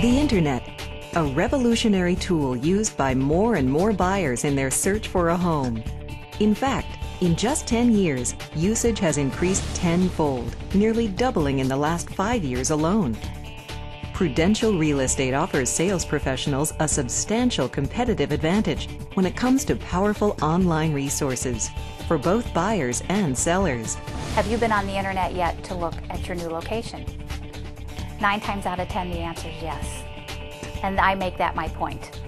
The Internet, a revolutionary tool used by more and more buyers in their search for a home. In fact, in just 10 years, usage has increased tenfold, nearly doubling in the last 5 years alone. Prudential Real Estate offers sales professionals a substantial competitive advantage when it comes to powerful online resources for both buyers and sellers. Have you been on the internet yet to look at your new location? 9 times out of 10, the answer is yes. And I make that my point.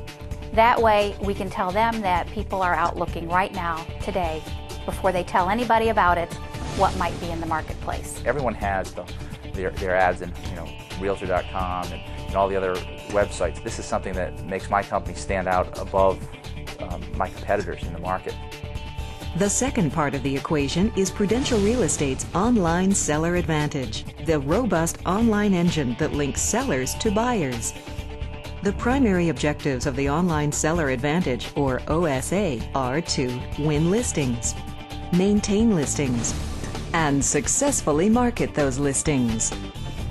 That way, we can tell them that people are out looking right now, today, before they tell anybody about it, what might be in the marketplace. Everyone has their ads in Realtor.com and all the other websites. This is something that makes my company stand out above my competitors in the market. The second part of the equation is Prudential Real Estate's Online Seller Advantage, the robust online engine that links sellers to buyers. The primary objectives of the Online Seller Advantage, or OSA, are to win listings, maintain listings, and successfully market those listings.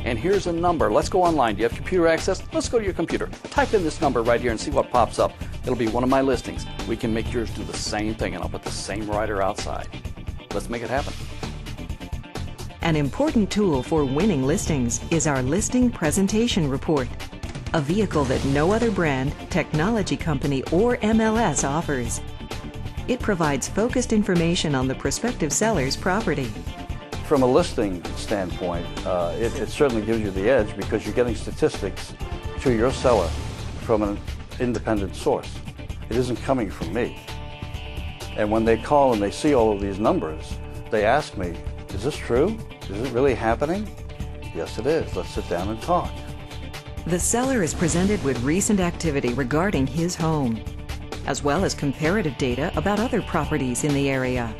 And here's a number. Let's go online. Do you have computer access? Let's go to your computer. Type in this number right here and see what pops up. It'll be one of my listings. We can make yours do the same thing, and I'll put the same writer outside. Let's make it happen. An important tool for winning listings is our Listing Presentation Report, a vehicle that no other brand, technology company, or MLS offers. It provides focused information on the prospective seller's property. From a listing standpoint, it certainly gives you the edge because you're getting statistics to your seller from an independent source. It isn't coming from me. And when they call and they see all of these numbers, they ask me, is this true? Is it really happening? Yes, it is. Let's sit down and talk. The seller is presented with recent activity regarding his home, as well as comparative data about other properties in the area.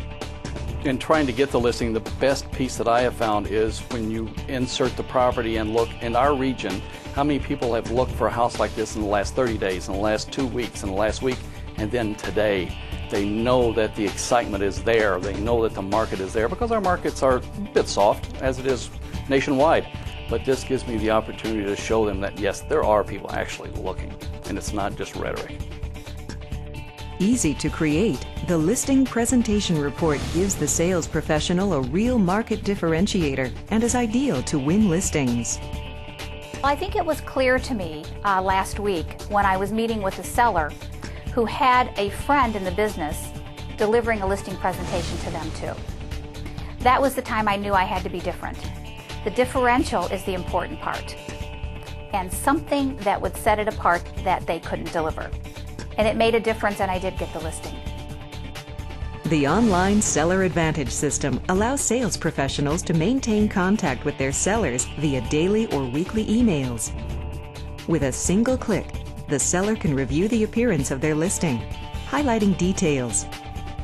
In trying to get the listing, the best piece that I have found is when you insert the property and look in our region, how many people have looked for a house like this in the last 30 days, in the last 2 weeks, in the last week, and then today. They know that the excitement is there. They know that the market is there because our markets are a bit soft, as it is nationwide. But this gives me the opportunity to show them that, yes, there are people actually looking, and it's not just rhetoric. Easy to create, the Listing Presentation Report gives the sales professional a real market differentiator and is ideal to win listings. I think it was clear to me last week when I was meeting with a seller who had a friend in the business delivering a listing presentation to them too. That was the time I knew I had to be different. The differential is the important part, and something that would set it apart that they couldn't deliver. And it made a difference, and I did get the listing. The Online Seller Advantage system allows sales professionals to maintain contact with their sellers via daily or weekly emails. With a single click, the seller can review the appearance of their listing, highlighting details,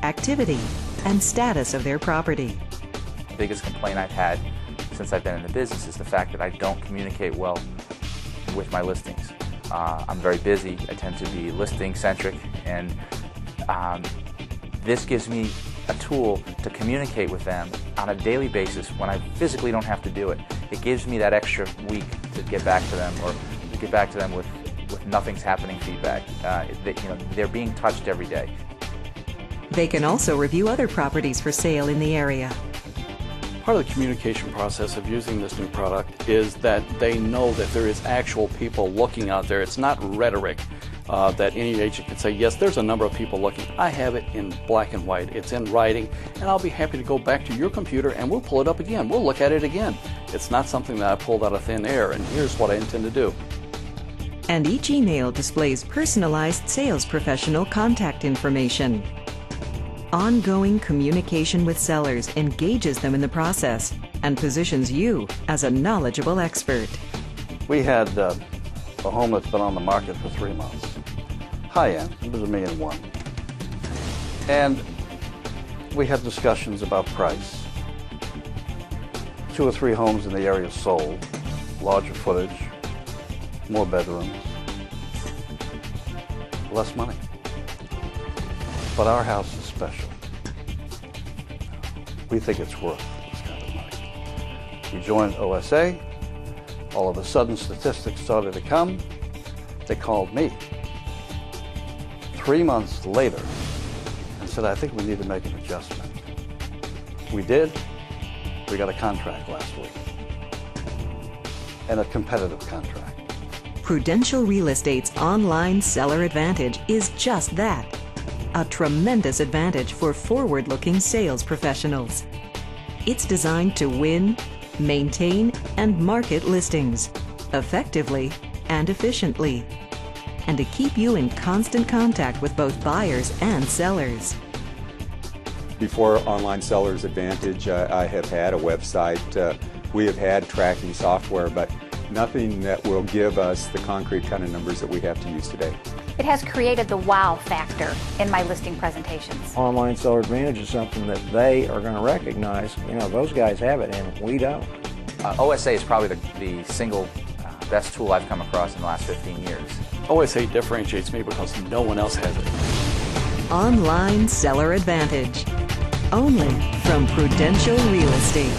activity, and status of their property. The biggest complaint I've had since I've been in the business is the fact that I don't communicate well with my listings. I'm very busy. I tend to be listing-centric, and this gives me a tool to communicate with them on a daily basis when I physically don't have to do it. It gives me that extra week to get back to them, or to get back to them with nothing's happening feedback. They're being touched every day. They can also review other properties for sale in the area. Part of the communication process of using this new product is that they know that there is actual people looking out there. It's not rhetoric that any agent can say, yes, there's a number of people looking. I have it in black and white. It's in writing, and I'll be happy to go back to your computer and we'll pull it up again. We'll look at it again. It's not something that I pulled out of thin air, and here's what I intend to do. And each email displays personalized sales professional contact information. Ongoing communication with sellers engages them in the process and positions you as a knowledgeable expert. We had a home that's been on the market for 3 months. High-end, it was $1.1 million. And we had discussions about price. 2 or 3 homes in the area sold, larger footage, more bedrooms, less money. But our house is special. We think it's worth this kind of money. We joined OSA. All of a sudden, statistics started to come. They called me 3 months later and said, I think we need to make an adjustment. We did. We got a contract last week, and a competitive contract. Prudential Real Estate's online seller advantage is just that, a tremendous advantage for forward-looking sales professionals. It's designed to win, maintain, and market listings effectively and efficiently, and to keep you in constant contact with both buyers and sellers. Before Online Seller's Advantage, I have had a website. We have had tracking software, but nothing that will give us the concrete kind of numbers that we have to use today. It has created the wow factor in my listing presentations. Online Seller Advantage is something that they are going to recognize. You know, those guys have it and we don't. OSA is probably the single best tool I've come across in the last 15 years. OSA differentiates me because no one else has it. Online Seller Advantage, only from Prudential Real Estate.